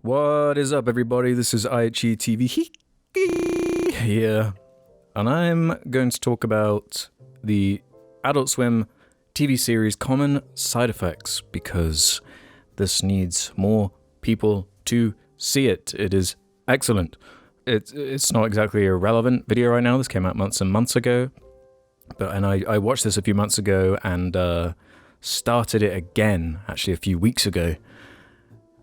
What is up, everybody? This is IHE TV here, and I'm going to talk about the Adult Swim TV series Common Side Effects because this needs more people to see it. It is excellent. It's not exactly a relevant video right now. This came out months and months ago, and I watched this a few months ago and started it again actually a few weeks ago.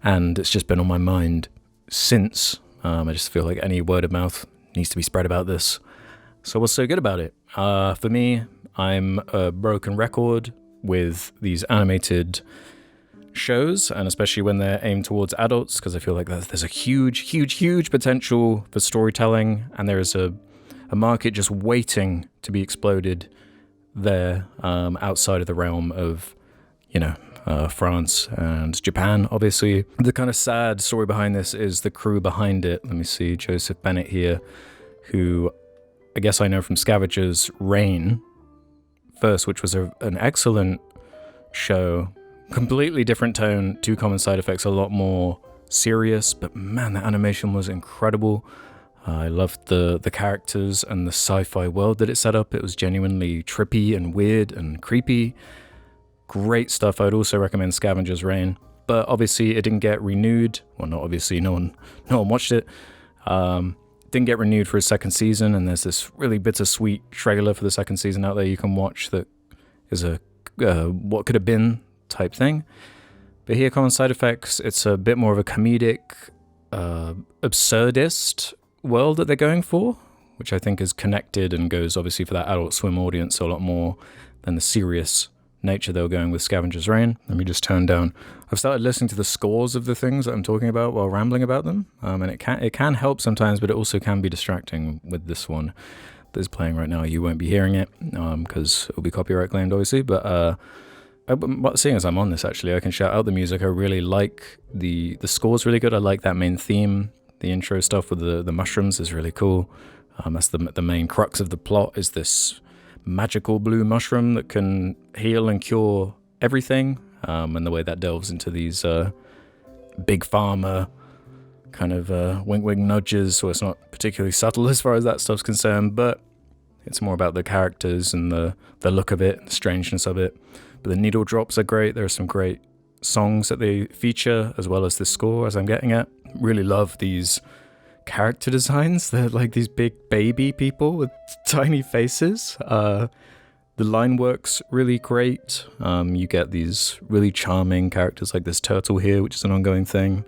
And it's just been on my mind since. I just feel like any word of mouth needs to be spread about this. So what's so good about it? For me, I'm a broken record with these animated shows, and especially when they're aimed towards adults, because I feel like there's a huge potential for storytelling, and there is a market just waiting to be exploded there, outside of the realm of, France and Japan, obviously. The kind of sad story behind this is the crew behind it. Let me see, Joseph Bennett here, who I guess I know from Scavengers Rain first, which was an excellent show. Completely different tone, to Common Side Effects, a lot more serious, but man, the animation was incredible. I loved the characters and the sci-fi world that it set up. It was genuinely trippy and weird and creepy. Great stuff. I'd also recommend Scavengers Rain, but obviously it didn't get renewed. Well, not obviously, no one watched it. Didn't get renewed for a second season, and there's this really bittersweet trailer for the second season out there you can watch that is a what could have been type thing. But here, Common Side Effects, it's a bit more of a comedic, absurdist world that they're going for, which I think is connected and goes obviously for that Adult Swim audience a lot more than the serious nature they were going with Scavengers Rain. Let me just turn down. I've started listening to the scores of the things that I'm talking about while rambling about them, and it can help sometimes, but it also can be distracting. With this one that's playing right now, you won't be hearing it because it'll be copyright claimed, obviously. But seeing as I'm on this, actually, I can shout out the music. I really like the score's really good. I like that main theme. The intro stuff with the mushrooms is really cool. That's the main crux of the plot, is this magical blue mushroom that can heal and cure everything, and the way that delves into these big pharma kind of wink nudges, so it's not particularly subtle as far as that stuff's concerned, but it's more about the characters and the look of it, the strangeness of it. But the needle drops are great. There are some great songs that they feature, as well as the score, as I'm getting at. Really love these character designs. They're like these big baby people with tiny faces. The line work's really great. You get these really charming characters like this turtle here, which is an ongoing thing.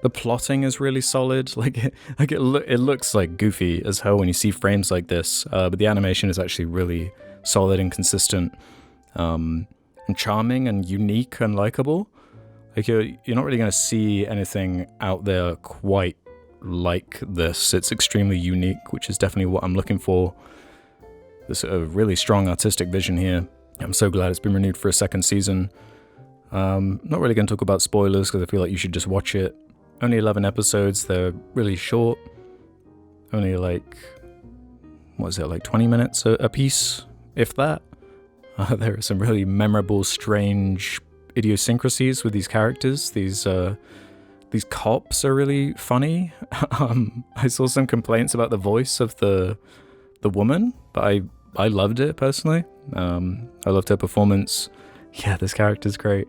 The plotting is really solid. It looks like goofy as hell when you see frames like this, but the animation is actually really solid and consistent, and charming and unique and likable. Like you're not really going to see anything out there quite like this. It's extremely unique, which is definitely what I'm looking for. There's a really strong artistic vision here. I'm so glad it's been renewed for a second season. Not really going to talk about spoilers because I feel like you should just watch it. Only 11 episodes. They're really short. Only 20 minutes a piece, if that. There are some really memorable, strange idiosyncrasies with these characters. These cops are really funny. I saw some complaints about the voice of the woman, but I loved it personally. I loved her performance. Yeah, this character's great.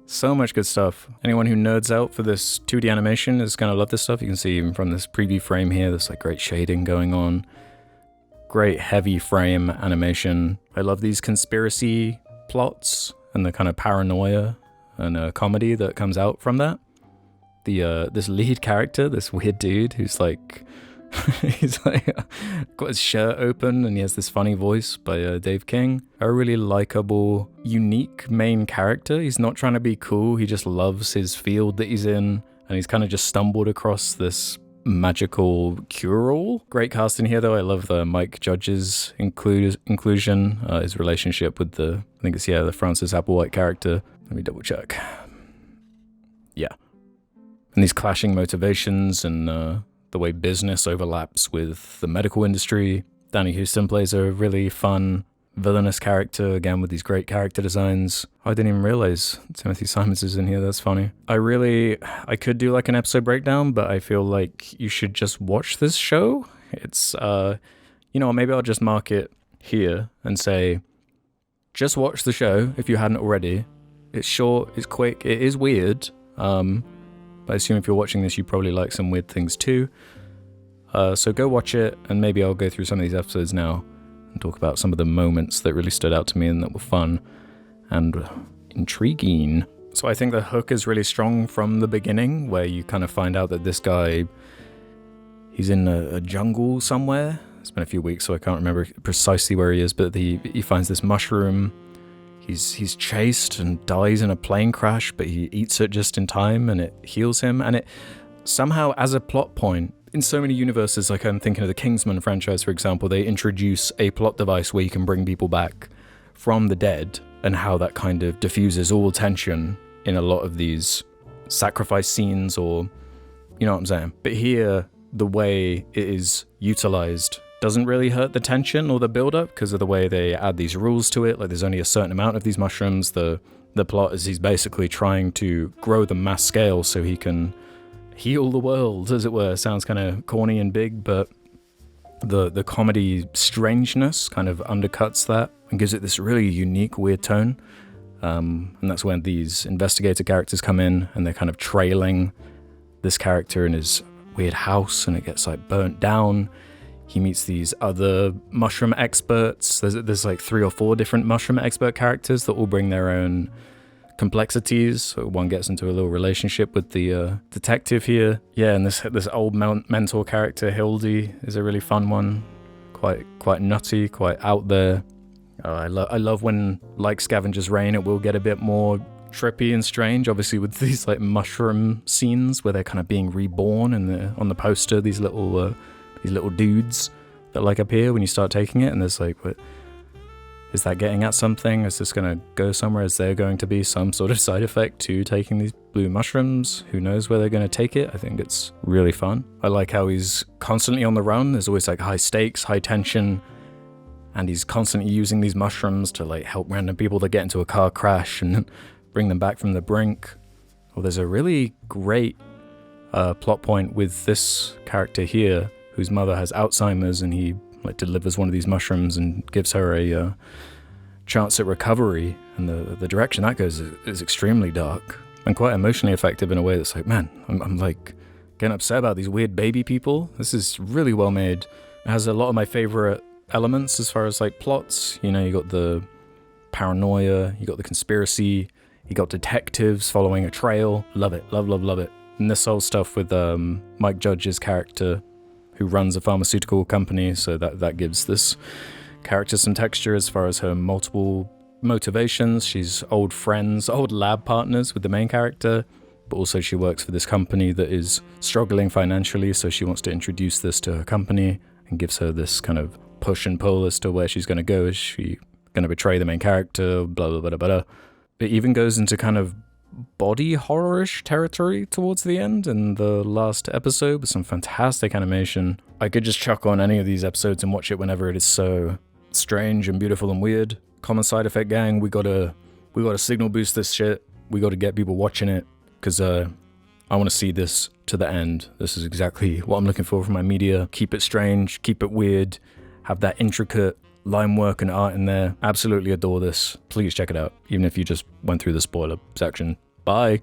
So much good stuff. Anyone who nerds out for this 2D animation is gonna love this stuff. You can see even from this preview frame here, there's like great shading going on. Great heavy frame animation. I love these conspiracy plots and the kind of paranoia and comedy that comes out from that. This lead character, this weird dude who's like, he's like got his shirt open and he has this funny voice by Dave King. A really likable, unique main character. He's not trying to be cool. He just loves his field that he's in, and he's kind of just stumbled across this magical cure-all. Great casting here, though. I love Mike Judge's inclusion, his relationship with the Francis Applewhite character. Let me double check. Yeah. And these clashing motivations and the way business overlaps with the medical industry. Danny Houston plays a really fun villainous character, again with these great character designs. I didn't even realize Timothy Simons is in here, that's funny. I could do like an episode breakdown, but I feel like you should just watch this show. It's, maybe I'll just mark it here and say, just watch the show if you hadn't already. It's short, it's quick, it is weird, but I assume if you're watching this, you probably like some weird things too. So go watch it, and maybe I'll go through some of these episodes now and talk about some of the moments that really stood out to me and that were fun and intriguing. So I think the hook is really strong from the beginning, where you kind of find out that this guy, he's in a jungle somewhere. It's been a few weeks, so I can't remember precisely where he is, but he finds this mushroom. He's chased and dies in a plane crash, but he eats it just in time and it heals him. And it somehow, as a plot point, in so many universes, like I'm thinking of the Kingsman franchise, for example, they introduce a plot device where you can bring people back from the dead, and how that kind of diffuses all tension in a lot of these sacrifice scenes, or, you know what I'm saying? But here, the way it is utilized doesn't really hurt the tension or the build-up because of the way they add these rules to it. Like, there's only a certain amount of these mushrooms. The plot is he's basically trying to grow the mass scale so he can heal the world, as it were. Sounds kind of corny and big, but the comedy strangeness kind of undercuts that and gives it this really unique, weird tone. And that's when these investigator characters come in, and they're kind of trailing this character in his weird house, and it gets like burnt down. He meets these other mushroom experts. There's like 3 or 4 different mushroom expert characters that all bring their own complexities. So one gets into a little relationship with the detective here. Yeah, and this old mentor character, Hildy, is a really fun one. Quite nutty, quite out there. I love when, like Scavengers Rain, it will get a bit more trippy and strange, obviously with these like mushroom scenes where they're kind of being reborn, and on the poster, these little dudes that like appear when you start taking it, and there's like, what is that getting at something? Is this going to go somewhere? Is there going to be some sort of side effect to taking these blue mushrooms? Who knows where they're going to take it? I think it's really fun. I like how he's constantly on the run. There's always like high stakes, high tension, and he's constantly using these mushrooms to like help random people that get into a car crash and bring them back from the brink. Well, there's a really great plot point with this character here, whose mother has Alzheimer's, and he like delivers one of these mushrooms and gives her a chance at recovery. And the direction that goes is extremely dark and quite emotionally effective in a way that's like, man, I'm like getting upset about these weird baby people. This is really well made. It has a lot of my favorite elements as far as like plots. You know, you got the paranoia, you got the conspiracy, you got detectives following a trail. Love it, love it. And this whole stuff with Mike Judge's character, who runs a pharmaceutical company, so that gives this character some texture as far as her multiple motivations. She's old friends, old lab partners with the main character, but also she works for this company that is struggling financially, so she wants to introduce this to her company and gives her this kind of push and pull as to where she's going to go. Is she going to betray the main character? Blah, blah, blah, blah, blah. It even goes into kind of body horror-ish territory towards the end in the last episode with some fantastic animation. I could just chuck on any of these episodes and watch it whenever. It is so strange and beautiful and weird. Common Side Effect gang, we gotta signal boost this shit. We gotta get people watching it, because I want to see this to the end. This is exactly what I'm looking for from my media. Keep it strange, keep it weird, have that intricate line work and art in there. Absolutely adore this. Please check it out, even if you just went through the spoiler section. Bye.